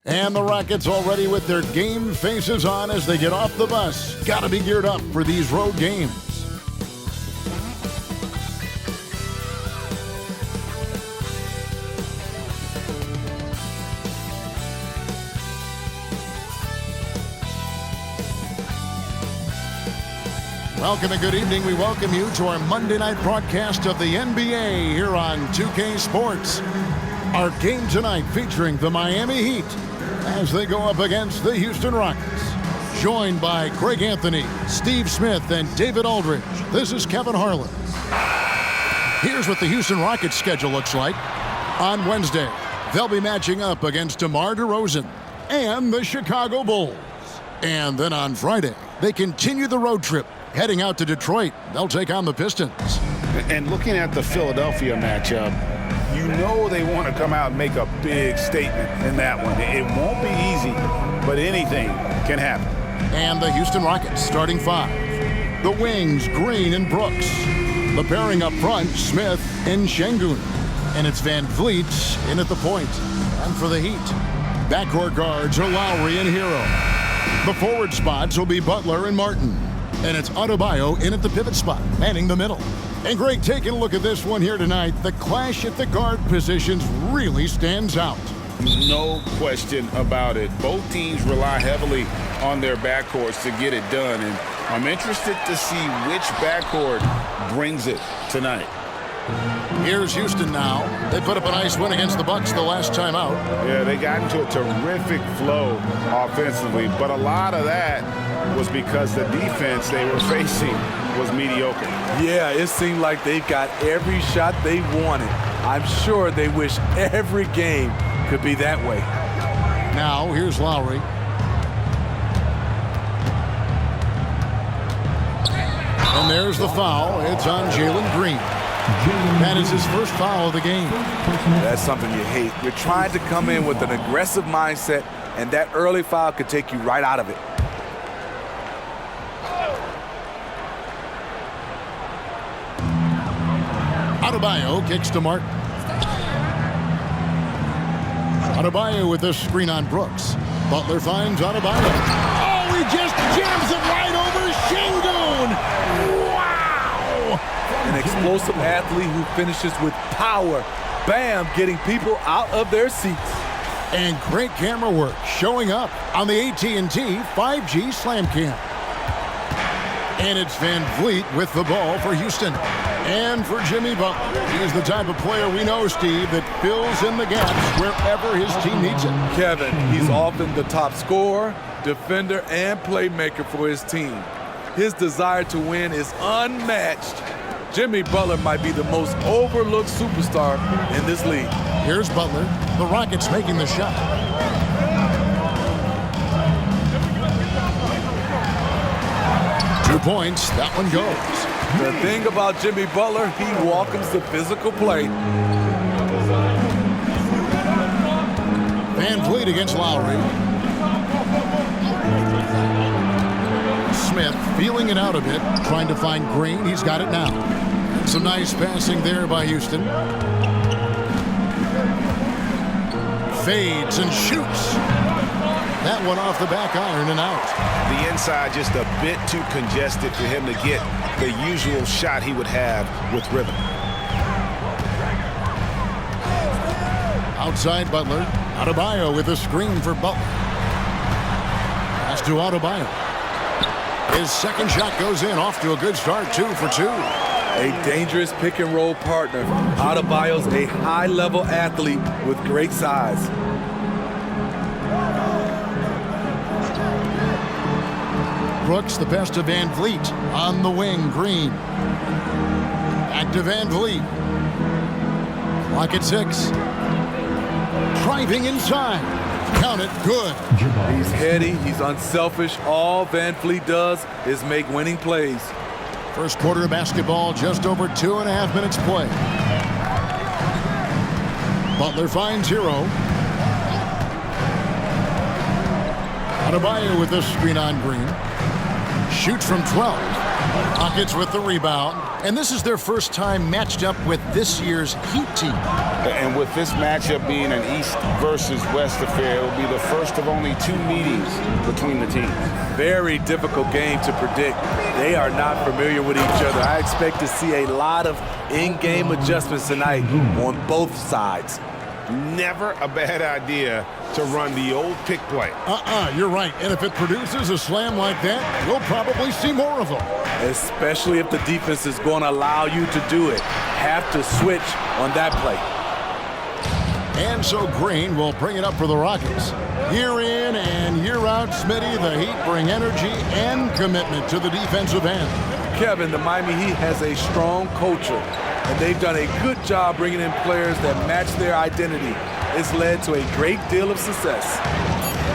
And the Rockets already with their game faces on as they get off the bus. Gotta be geared up for these road games. Welcome and good evening. We welcome you to our Monday night broadcast of the NBA here on 2K Sports. Our game tonight featuring the Miami Heat as they go up against the Houston Rockets. Joined by Greg Anthony, Steve Smith, and David Aldridge. This is Kevin Harlan. Here's what the Houston Rockets schedule looks like. On Wednesday, they'll be matching up against DeMar DeRozan and the Chicago Bulls. And then on Friday, they continue the road trip, heading out to Detroit. They'll take on the Pistons. And looking at the Philadelphia matchup, you know they want to come out and make a big statement in that one. It won't be easy, but anything can happen. And the Houston Rockets starting five. The wings, Green and Brooks. The pairing up front, Smith and Şengün. And it's Van Vliet in at the point. And for the Heat, backcourt guards are Lowry and Hero. The forward spots will be Butler and Martin. And it's Adebayo in at the pivot spot, manning the middle. And Greg, taking a look at this one here tonight, the clash at the guard positions really stands out. No question about it. Both teams rely heavily on their backcourts to get it done. And I'm interested to see which backcourt brings it tonight. Here's Houston now. They put up a nice win against the Bucks the last time out. Yeah, they got into a terrific flow offensively, but a lot of that was because the defense they were facing was mediocre. Yeah, it seemed like they got every shot they wanted. I'm sure they wish every game could be that way. Now, here's Lowry. And there's the foul. It's on Jalen Green. That is his first foul of the game. That's something you hate. You're trying to come in with an aggressive mindset, and that early foul could take you right out of it. Adebayo kicks to Martin. Adebayo with this screen on Brooks. Butler finds Adebayo. Oh, he just jams it right over Şengün. Wow! An explosive athlete who finishes with power. Bam, getting people out of their seats. And great camera work showing up on the AT&T 5G Slam Cam. And it's Van Vliet with the ball for Houston. And for Jimmy Butler, he's the type of player we know, Steve, that fills in the gaps wherever his team needs it. Kevin, he's often the top scorer, defender, and playmaker for his team. His desire to win is unmatched. Jimmy Butler might be the most overlooked superstar in this league. Here's Butler. The Rockets making the shot. Points, that one goes. The thing about Jimmy Butler, he welcomes the physical play. Van Vliet against Lowry. Smith feeling it out a bit, trying to find Green. He's got it now. Some nice passing there by Houston. Fades and shoots. That one off the back iron and out. The inside just a bit too congested for him to get the usual shot he would have with rhythm. Outside Butler. Adebayo with a screen for Butler. Pass to Adebayo. His second shot goes in, off to a good start, 2 for 2. A dangerous pick-and-roll partner. Adebayo's a high-level athlete with great size. Brooks, the best of Van Vliet. On the wing, Green. Back to Van Vliet. Clock at 6. Driving inside. Count it, good. He's heady, he's unselfish. All Van Vliet does is make winning plays. First quarter of basketball, just over 2.5 minutes play. Butler finds Hero. Adebayo with this screen on Green. Shoots from 12. Rockets with the rebound. And this is their first time matched up with this year's Heat team. And with this matchup being an East versus West affair, it will be the first of only 2 meetings between the teams. Very difficult game to predict. They are not familiar with each other. I expect to see a lot of in-game adjustments tonight on both sides. Never a bad idea to run the old pick play. You're right. And if it produces a slam like that, we'll probably see more of them. Especially if the defense is going to allow you to do it. Have to switch on that play. And so Green will bring it up for the Rockets. Year in and year out, Smitty, the Heat bring energy and commitment to the defensive end. Kevin, the Miami Heat has a strong culture, and they've done a good job bringing in players that match their identity. It's led to a great deal of success.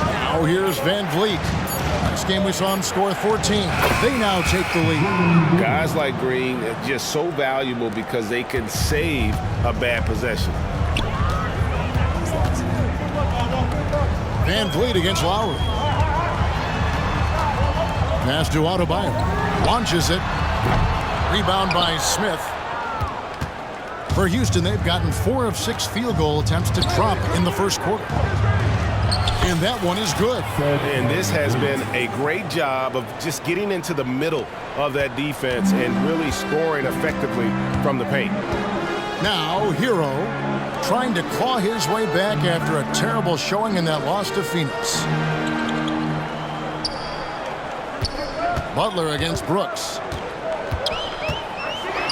Now here's Van Vliet. Last game we saw him score 14. They now take the lead. Guys like Green are just so valuable because they can save a bad possession. Van Vliet against Lowry. Pass to Adebayo. Launches it. Rebound by Smith. For Houston, they've gotten 4 of 6 field goal attempts to drop in the first quarter. And that one is good. And this has been a great job of just getting into the middle of that defense and really scoring effectively from the paint. Now, Hero trying to claw his way back after a terrible showing in that loss to Phoenix. Butler against Brooks.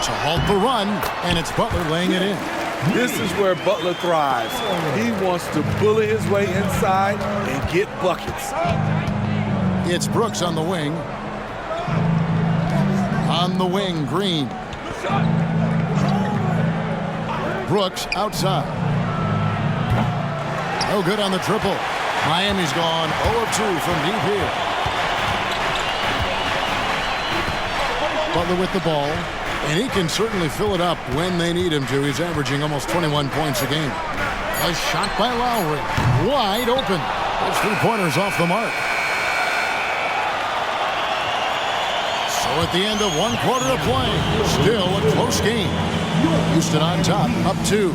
To halt the run, and it's Butler laying it in. This is where Butler thrives. He wants to bully his way inside and get buckets. It's Brooks on the wing. On the wing, Green. Brooks outside. No good on the triple. Miami's gone 0 of 2 from deep here. Butler with the ball. And he can certainly fill it up when they need him to. He's averaging almost 21 points a game. A shot by Lowry. Wide open. Those 3-pointers off the mark. So at the end of 1 quarter of play, still a close game. Houston on top, up 2.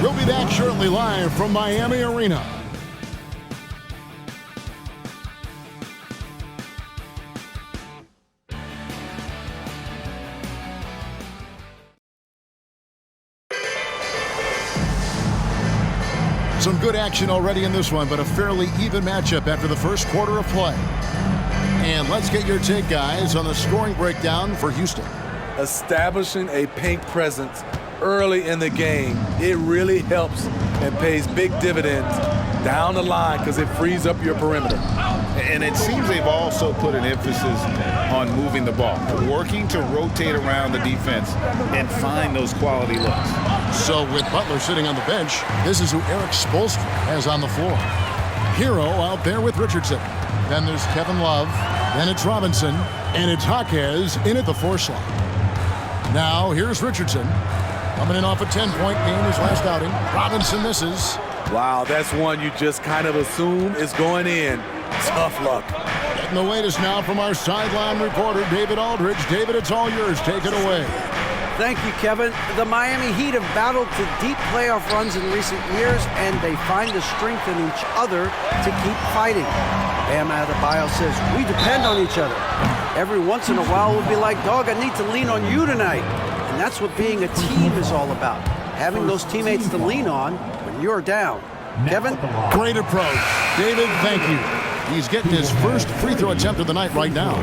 We'll be back shortly live from Miami Arena. Some good action already in this one, but a fairly even matchup after the first quarter of play. And let's get your take, guys, on the scoring breakdown for Houston. Establishing a paint presence early in the game, it really helps and pays big dividends down the line because it frees up your perimeter. And it seems they've also put an emphasis on moving the ball, working to rotate around the defense and find those quality looks. So with Butler sitting on the bench, this is who Eric Spoelstra has on the floor. Hero out there with Richardson. Then there's Kevin Love. Then it's Robinson. And it's Jaquez in at the 4 slot. Now here's Richardson. Coming in off a 10-point game his last outing. Robinson misses. Wow, that's one you just kind of assume is going in. Tough luck. Getting the latest now from our sideline reporter, David Aldridge. David, it's all yours. Take it away. Thank you, Kevin. The Miami Heat have battled to deep playoff runs in recent years, and they find the strength in each other to keep fighting. Bam Adebayo says, we depend on each other. Every once in a while, we'll be like, dog, I need to lean on you tonight. And that's what being a team is all about. Having those teammates to lean on when you're down. Kevin? Great approach. David, thank you. He's getting his first free throw attempt of the night right now.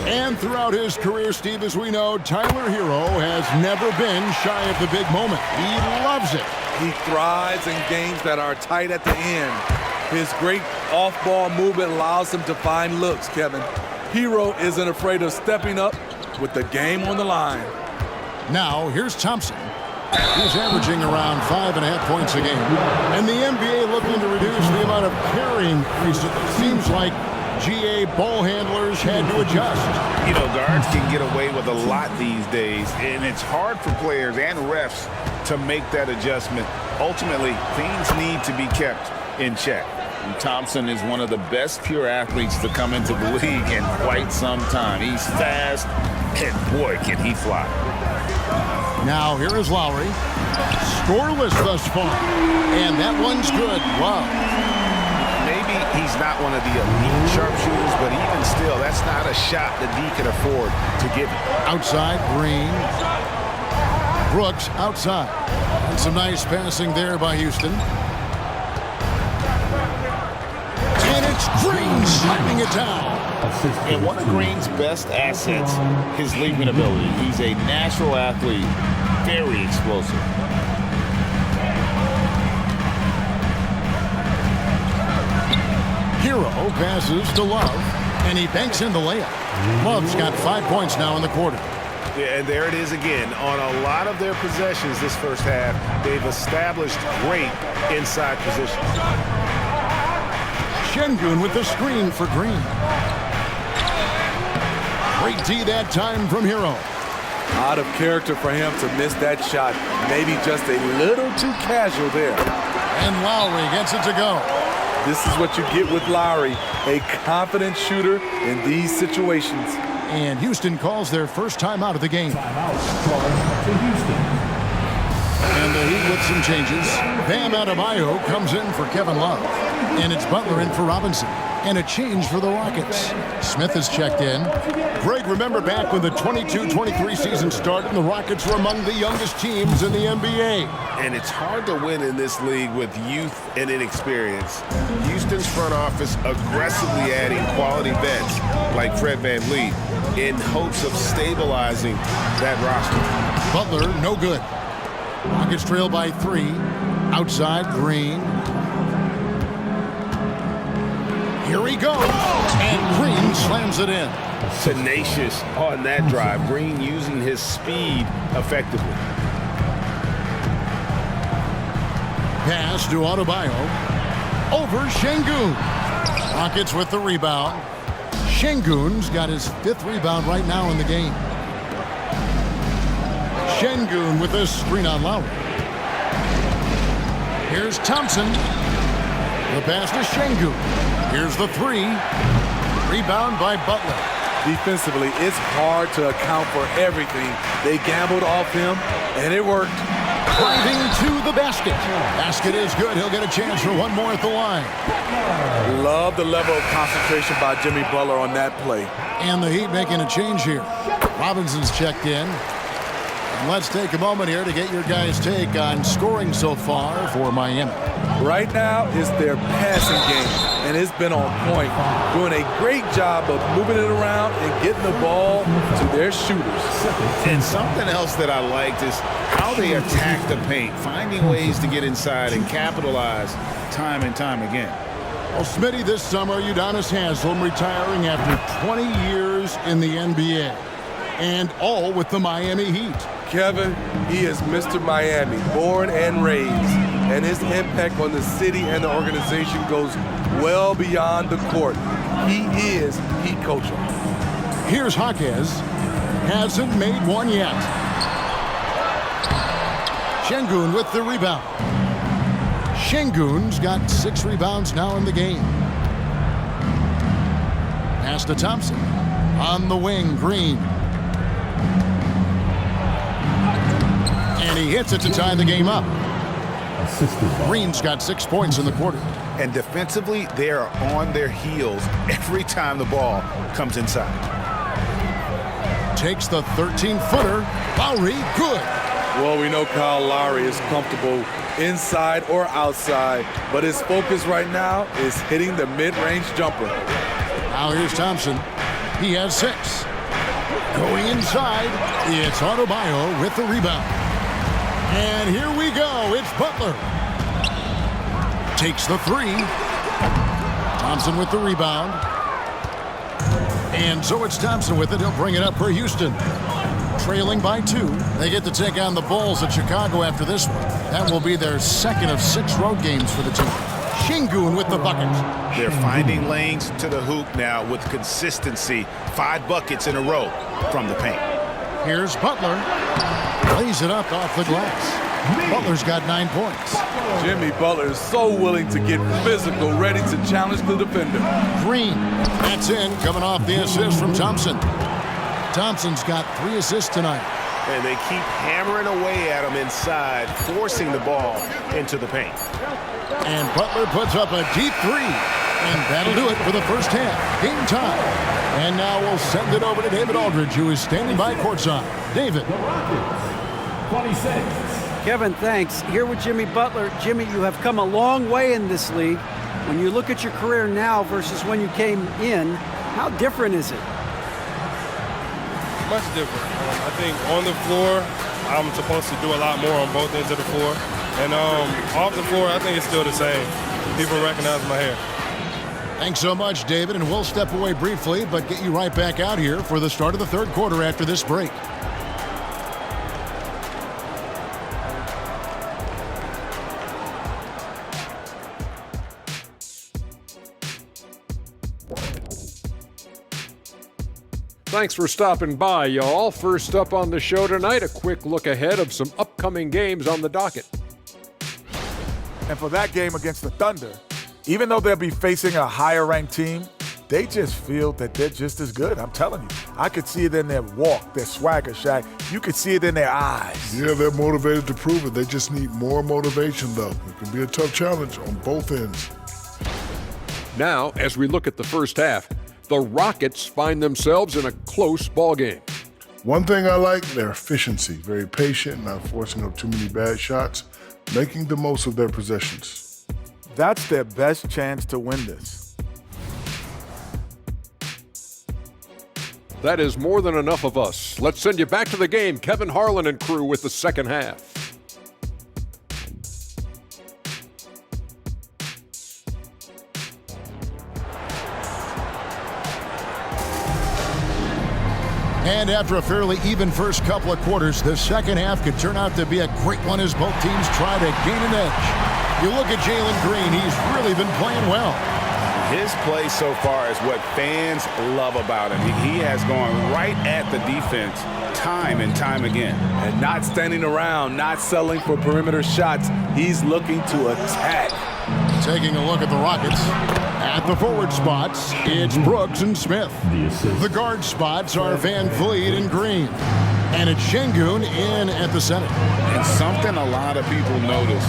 And throughout his career, Steve, as we know, Tyler Hero has never been shy of the big moment. He loves it. He thrives in games that are tight at the end. His great off-ball movement allows him to find looks, Kevin. Hero isn't afraid of stepping up with the game on the line. Now, here's Thompson. He's averaging around 5.5 points a game. And the NBA looking to reduce the amount of carrying recently. Seems like GA ball handlers had to adjust. You know, guards can get away with a lot these days, and it's hard for players and refs to make that adjustment. Ultimately, things need to be kept in check. And Thompson is one of the best pure athletes to come into the league in quite some time. He's fast, and boy, can he fly. Now here is Lowry. Scoreless thus far. And that one's good. Wow. Maybe he's not one of the elite sharpshooters, but even still, that's not a shot that he can afford to give him. Outside, Green. Brooks outside. And some nice passing there by Houston. And it's Green slamming it down. And one of Green's best assets, his leaping ability. He's a natural athlete, very explosive. Hero passes to Love, and he banks in the layup. Love's got 5 points now in the quarter. Yeah, and there it is again. On a lot of their possessions this first half, they've established great inside positions. Şengün with the screen for Green. Great D that time from Hero. Out of character for him to miss that shot. Maybe just a little too casual there. And Lowry gets it to go. This is what you get with Lowry, a confident shooter in these situations. And Houston calls their first time out of the game. And the Heat with some changes. Bam Adebayo comes in for Kevin Love. And it's Butler in for Robinson. And a change for the Rockets. Smith has checked in. Greg, remember back when the 22-23 season started and the Rockets were among the youngest teams in the NBA. And it's hard to win in this league with youth and inexperience. Houston's front office aggressively adding quality vets like Fred VanVleet in hopes of stabilizing that roster. Butler, no good. Rockets trail by 3. Outside, Green. Here he goes. And Green slams it in. Tenacious on that drive. Green using his speed effectively. Pass to Adebayo. Over Şengün. Rockets with the rebound. Şengün's got his 5th rebound right now in the game. Şengün with a screen on Lowry. Here's Thompson. The pass to Şengün. Here's the 3. Rebound by Butler. Defensively, it's hard to account for everything. They gambled off him, and it worked. Driving to the basket. Basket is good. He'll get a chance for one more at the line. Love the level of concentration by Jimmy Butler on that play. And the Heat making a change here. Robinson's checked in. And let's take a moment here to get your guys' take on scoring so far for Miami. Right now, it's their passing game, and it's been on point. Doing a great job of moving it around and getting the ball to their shooters. And something else that I liked is how they attack the paint, finding ways to get inside and capitalize time and time again. Well, Smitty, this summer, Udonis Haslem retiring after 20 years in the NBA. And all with the Miami Heat. Kevin, he is Mr. Miami, born and raised. And his impact on the city and the organization goes well beyond the court. He is Heat coaching. Here's Jaquez. Hasn't made one yet. Şengün with the rebound. Şengün's got 6 rebounds now in the game. Pass to Thompson. On the wing, Green. And he hits it to tie the game up. Green's got 6 points in the quarter. And defensively, they are on their heels every time the ball comes inside. Takes the 13-footer. Lowry, good. Well, we know Kyle Lowry is comfortable inside or outside, but his focus right now is hitting the mid-range jumper. Now here's Thompson. He has 6. Going inside, it's Adebayo with the rebound. And here we go. It's Butler. Takes the 3. Thompson with the rebound. And so it's Thompson with it. He'll bring it up for Houston. Trailing by 2. They get to take on the Bulls at Chicago after this one. That will be their 2nd of 6 road games for the team. Şengün with the bucket. They're finding lanes to the hoop now with consistency. 5 buckets in a row from the paint. Here's Butler. Lays it up off the glass. Butler's got 9 points. Jimmy Butler is so willing to get physical, ready to challenge the defender. Green, that's in, coming off the assist from Thompson. Thompson's got 3 assists tonight. And they keep hammering away at him inside, forcing the ball into the paint. And Butler puts up a deep 3. And that'll do it for the first half. Game time. And now we'll send it over to David Aldridge, who is standing by courtside. David. 26. Kevin, thanks. Here with Jimmy Butler. Jimmy, you have come a long way in this league. When you look at your career now versus when you came in, how different is it? Much different. I think on the floor, I'm supposed to do a lot more on both ends of the floor. And off the floor, I think it's still the same. People recognize my hair. Thanks so much, David. And we'll step away briefly, but get you right back out here for the start of the third quarter after this break. Thanks for stopping by, y'all. First up on the show tonight, a quick look ahead of some upcoming games on the docket. And for that game against the Thunder, even though they'll be facing a higher-ranked team, they just feel that they're just as good. I'm telling you. I could see it in their walk, their swagger, Shaq. You could see it in their eyes. Yeah, they're motivated to prove it. They just need more motivation, though. It can be a tough challenge on both ends. Now, as we look at the first half, the Rockets find themselves in a close ballgame. One thing I like, their efficiency. Very patient, not forcing up too many bad shots, making the most of their possessions. That's their best chance to win this. That is more than enough of us. Let's send you back to the game. Kevin Harlan and crew with the second half. And after a fairly even first couple of quarters, the second half could turn out to be a great one as both teams try to gain an edge. You look at Jalen Green, he's really been playing well. His play so far is what fans love about him. He has gone right at the defense time and time again. And not standing around, not settling for perimeter shots. He's looking to attack. Taking a look at the Rockets. At the forward spots, it's Brooks and Smith. The guard spots are Van Vliet and Green. And it's Şengün in at the center. And something a lot of people notice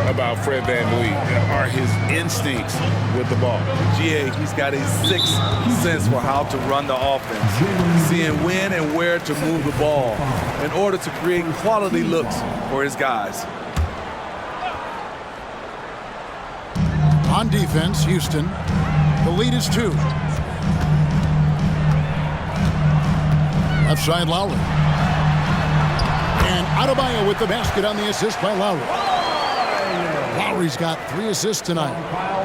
about Fred VanVleet are his instincts with the ball. GA, he's got a sixth sense for how to run the offense, seeing when and where to move the ball in order to create quality looks for his guys. On defense, Houston, the lead is 2. Left side, Lowry. And Adebayo with the basket on the assist by Lowry. Lowry's got 3 assists tonight.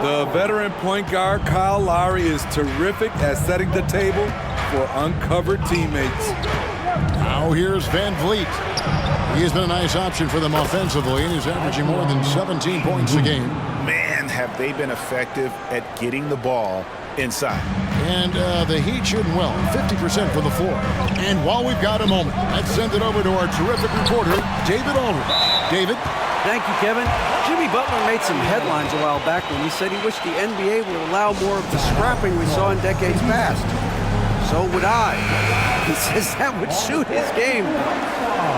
The veteran point guard, Kyle Lowry, is terrific at setting the table for uncovered teammates. Now here's Van Vliet. He has been a nice option for them offensively, and he's averaging more than 17 points a game. Man, have they been effective at getting the ball inside. And the Heat shooting well, 50% from the floor. And while we've got a moment, let's send it over to our terrific reporter, David Aldridge. David? Thank you, Kevin. Jimmy Butler made some headlines a while back when he said he wished the NBA would allow more of the scrapping we saw in decades past. So would I. He says that would suit his game.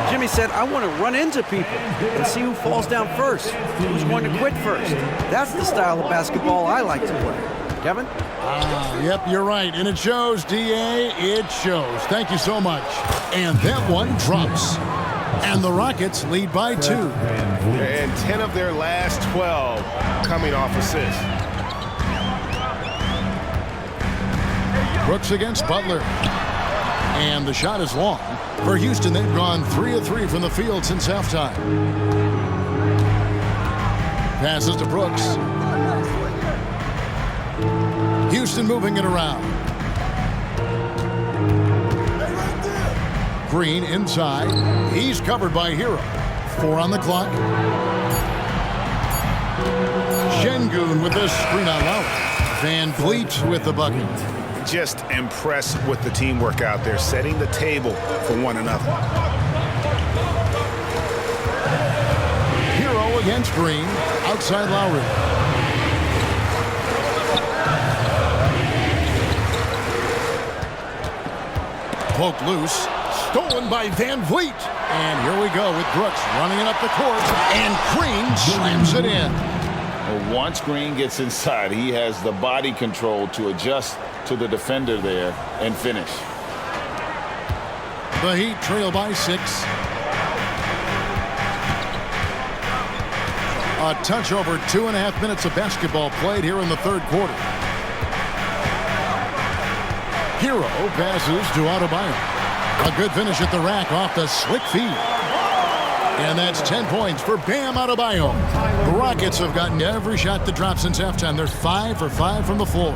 Jimmy said, I want to run into people and see who falls down first, who's going to quit first. That's the style of basketball I like to play. Kevin? Yep, you're right. And it shows, DA. It shows. Thank you so much. And that one drops. And the Rockets lead by 2. And 10 of their last 12 coming off assists. Brooks against Butler. And the shot is long. For Houston, they've gone 3 of 3 from the field since halftime. Passes to Brooks. Houston moving it around. Green inside. He's covered by Hero. 4 on the clock. Şengün with this screen on Lowry. Van Vliet with the bucket. Just impressed with the teamwork out there, setting the table for one another. against Green. Outside Lowry. Poked loose. Stolen by Van Vliet. And here we go with Brooks running it up the court. And Green slams it in. Well, once Green gets inside, he has the body control to adjust to the defender there and finish. The Heat trail by 6. A touch over 2.5 minutes of basketball played here in the third quarter. Hero passes to Adebayo. A good finish at the rack off the slick feed. And that's 10 points for Bam Adebayo. The Rockets have gotten every shot to drop since halftime. They're 5 for 5 from the floor.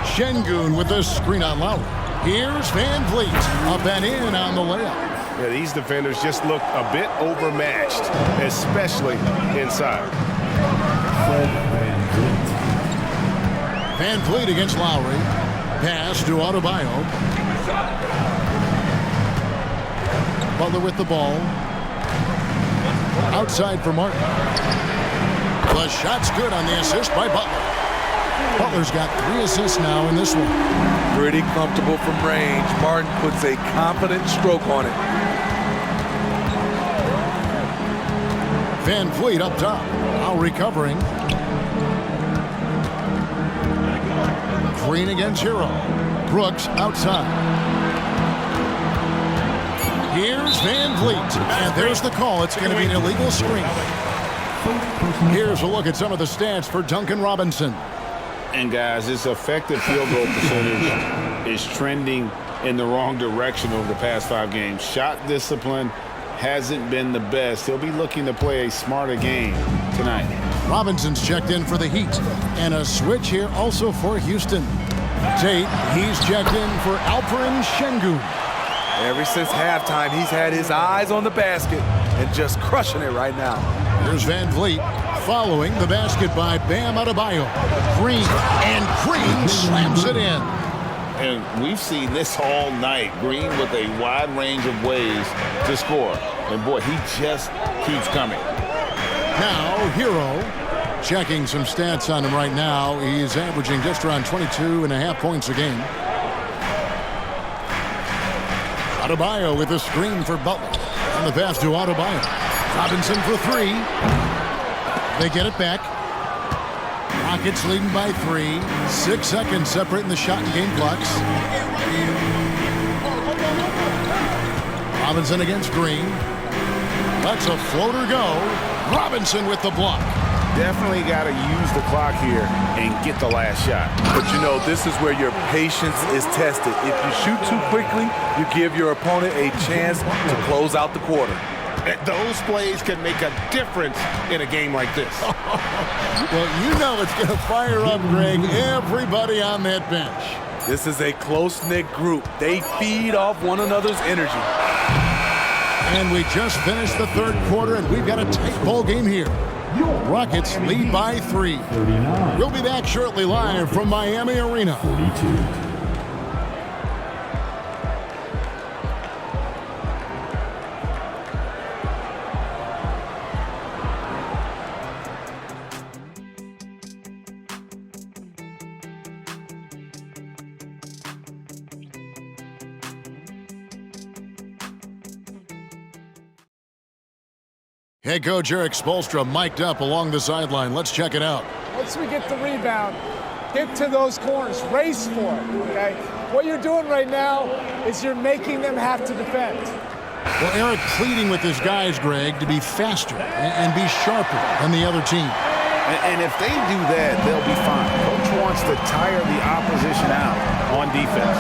Şengün with the screen on Lowry. Here's Van Vliet. Up and in on the layup. Yeah, these defenders just look a bit overmatched, especially inside. Van Vliet against Lowry. Pass to Adebayo. Butler with the ball. Outside for Martin. The shot's good on the assist by Butler. Butler's got 3 assists now in this one. Pretty comfortable from range. Martin puts a confident stroke on it. Van Vliet up top. Now recovering. Green against Hero. Brooks outside. Here's Van Vliet. And there's the call. It's going to be an illegal screen. Here's a look at some of the stats for Duncan Robinson. And guys, his effective field goal percentage is trending in the wrong direction over the past 5 games. Shot discipline hasn't been the best. He'll be looking to play a smarter game tonight. Robinson's checked in for the Heat. And a switch here also for Houston. Tate, he's checked in for Alperen Şengün. Ever since halftime, he's had his eyes on the basket and just crushing it right now. Here's Van Vliet following the basket by Bam Adebayo. Green, and Green slams it in. And we've seen this all night. Green with a wide range of ways to score. And boy, he just keeps coming. Now, Hero checking some stats on him right now. He's averaging just around 22.5 points a game. Adebayo with a screen for Butler. And the pass to Adebayo. Robinson for 3. They get it back. Rockets leading by 3. 6 seconds separating the shot and game clocks. Robinson against Green. Lets a floater go. Robinson with the block. Definitely got to use the clock here and get the last shot. But you know, this is where your patience is tested. If you shoot too quickly, you give your opponent a chance to close out the quarter. Those plays can make a difference in a game like this. Well, you know it's going to fire up, Greg, everybody on that bench. This is a close-knit group. They feed off one another's energy. And we just finished the third quarter, and we've got a tight ball game here. Rockets lead by 3. We'll be back shortly live from Miami Arena. 42. Head coach Eric Spoelstra mic'd up along the sideline. Let's check it out. Once we get the rebound, get to those corners, race for it, okay? What you're doing right now is you're making them have to defend. Well, Eric pleading with his guys, Greg, to be faster and be sharper than the other team. And if they do that, they'll be fine. Coach wants to tire the opposition out on defense.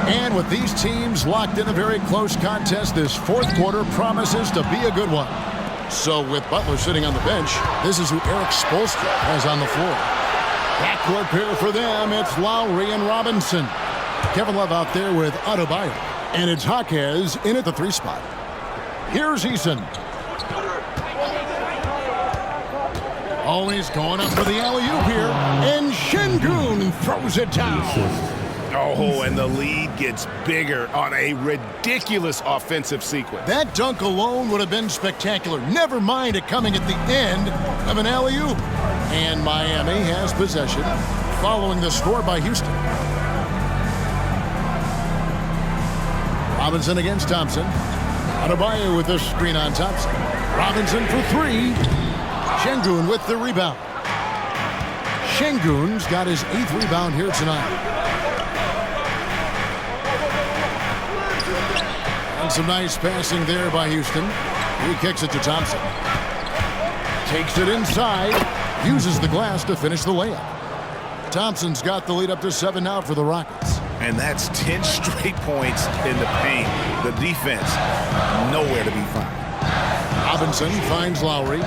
And with these teams locked in a very close contest, this fourth quarter promises to be a good one. So with Butler sitting on the bench, this is who Eric Spoelstra has on the floor. Backcourt pair for them, it's Lowry and Robinson. Kevin Love out there with Adebayo. And it's Jaquez in at the 3 spot. Here's Eason. Always going up for the alley-oop here. And Şengün throws it down. Oh, and the lead gets bigger on a ridiculous offensive sequence. That dunk alone would have been spectacular. Never mind it coming at the end of an alley-oop. And Miami has possession following the score by Houston. Robinson against Thompson. Adebayo with the screen on Thompson. Robinson for three. Şengün with the rebound. Şengün's got his 8th rebound here tonight. And some nice passing there by Houston. He kicks it to Thompson. Takes it inside. Uses the glass to finish the layup. Thompson's got the lead up to 7 now for the Rockets. And that's 10 straight points in the paint. The defense, nowhere to be found. Robinson finds Lowry.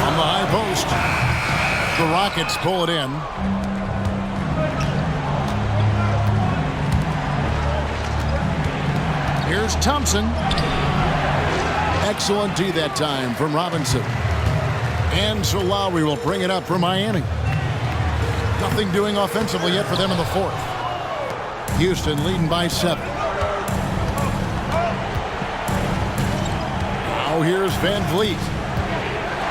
On the high post, the Rockets pull it in. Here's Thompson. Excellent D that time from Robinson. And so Lowry will bring it up for Miami. Nothing doing offensively yet for them in the 4th. Houston leading by 7. Now here's Van Vliet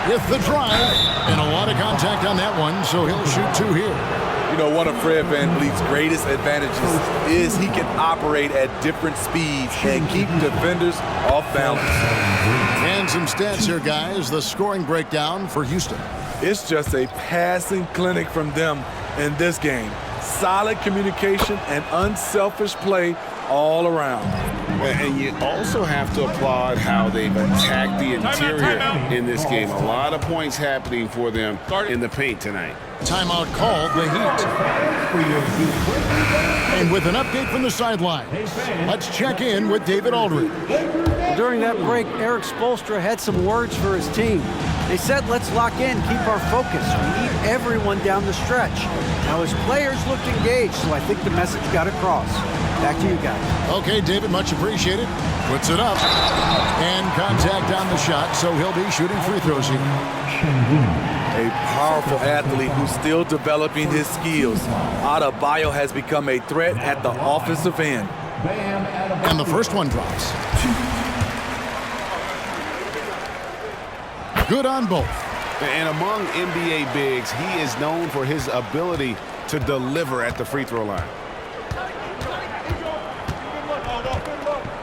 with the drive. And a lot of contact on that one, so he'll shoot 2 here. You know, one of Fred VanVleet's greatest advantages is he can operate at different speeds and keep defenders off balance. And some stats here, guys. The scoring breakdown for Houston. It's just a passing clinic from them in this game. Solid communication and unselfish play all around. And you also have to applaud how they've attacked the interior in this game. A lot of points happening for them in the paint tonight. Timeout called, the Heat. And with an update from the sideline, let's check in with David Aldridge. During that break, Eric Spoelstra had some words for his team. They said, let's lock in, keep our focus. We need everyone down the stretch. Now, his players looked engaged, so I think the message got across. Back to you guys. Okay, David, much appreciated. Puts it up. And contact on the shot, so he'll be shooting free throws here. A powerful athlete who's still developing his skills. Adebayo has become a threat at the offensive end. And the first one drops. Good on both. And among NBA bigs, he is known for his ability to deliver at the free throw line.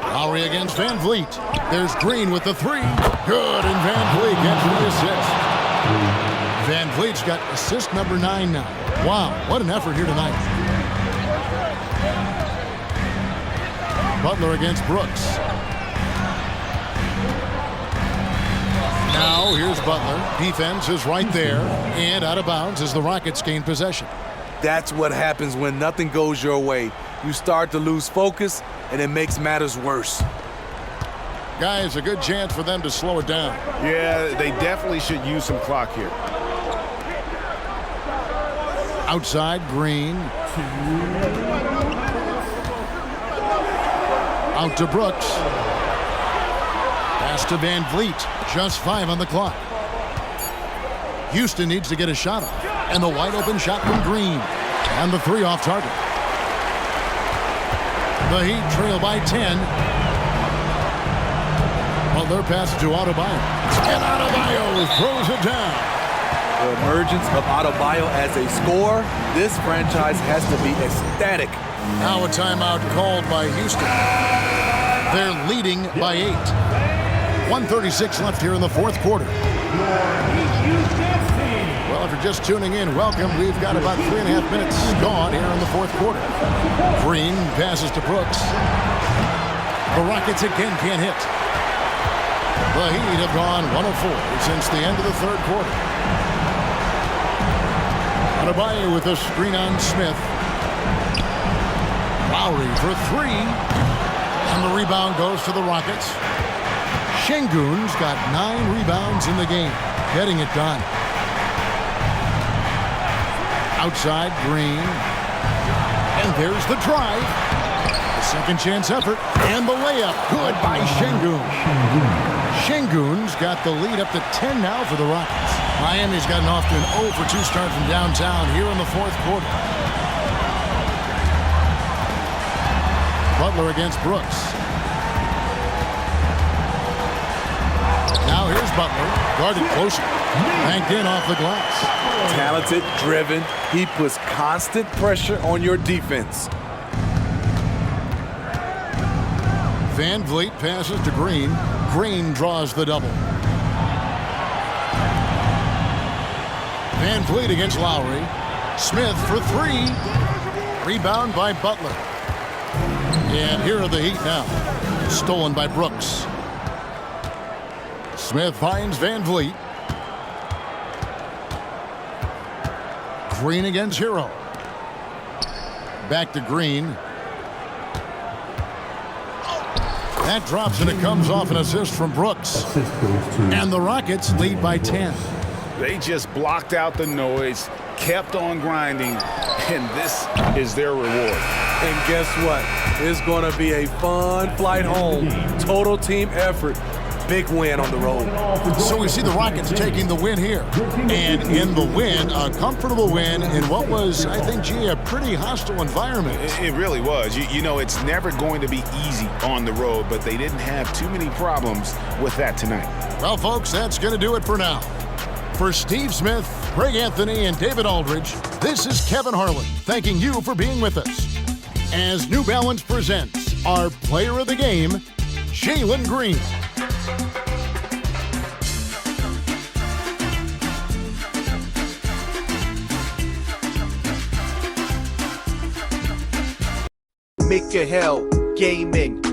Lowry against Van Vliet. There's Green with the 3. Good, and Van Vliet gets the assist. Van Vliet's got assist number 9 now. Wow, what an effort here tonight. Butler against Brooks. Now here's Butler. Defense is right there and out of bounds as the Rockets gain possession. That's what happens when nothing goes your way. You start to lose focus, and it makes matters worse. Guys, a good chance for them to slow it down. Yeah, they definitely should use some clock here. Outside, Green. Out to Brooks. Pass to Van Vliet. Just 5 on the clock. Houston needs to get a shot off. And the wide open shot from Green. And the 3 off target. The Heat trail by 10. Butler passes to Adebayo. And Adebayo throws it down. The emergence of Adebayo as a scorer, this franchise has to be ecstatic. Now a timeout called by Houston. They're leading by 8. 1:36 left here in the 4th quarter. Well, if you're just tuning in, welcome. We've got about 3.5 minutes gone here in the 4th quarter. Green passes to Brooks. The Rockets again can't hit. The Heat have gone 1 of 4 since the end of the 3rd quarter. Adebayo with a screen on Smith. Lowry for 3. And the rebound goes to the Rockets. Şengün's got 9 rebounds in the game, getting it done. Outside, Green. And there's the drive. Second chance effort, and the layup. Good by Şengün. Şengün's got the lead up to 10 now for the Rockets. Miami's gotten off to an 0 for 2 start from downtown here in the fourth quarter. Butler against Brooks. Now here's Butler, guarded closer. Banked in off the glass. Talented, driven. He puts constant pressure on your defense. Van Vliet passes to Green. Green draws the double. Van Vliet against Lowry. Smith for 3. Rebound by Butler. And here are the Heat now. Stolen by Brooks. Smith finds Van Vliet. Green against Hero. Back to Green. That drops and it comes off an assist from Brooks. And the Rockets lead by 10. They just blocked out the noise, kept on grinding, and this is their reward. And guess what? It's going to be a fun flight home. Total team effort. Big win on the road. So we see the Rockets taking the win here. And in the win, a comfortable win in what was, I think, a pretty hostile environment. It really was. You know, it's never going to be easy on the road, but they didn't have too many problems with that tonight. Well, folks, that's going to do it for now. For Steve Smith, Greg Anthony, and David Aldridge, this is Kevin Harlan thanking you for being with us. As New Balance presents our player of the game, Jalen Green. Make your hell gaming.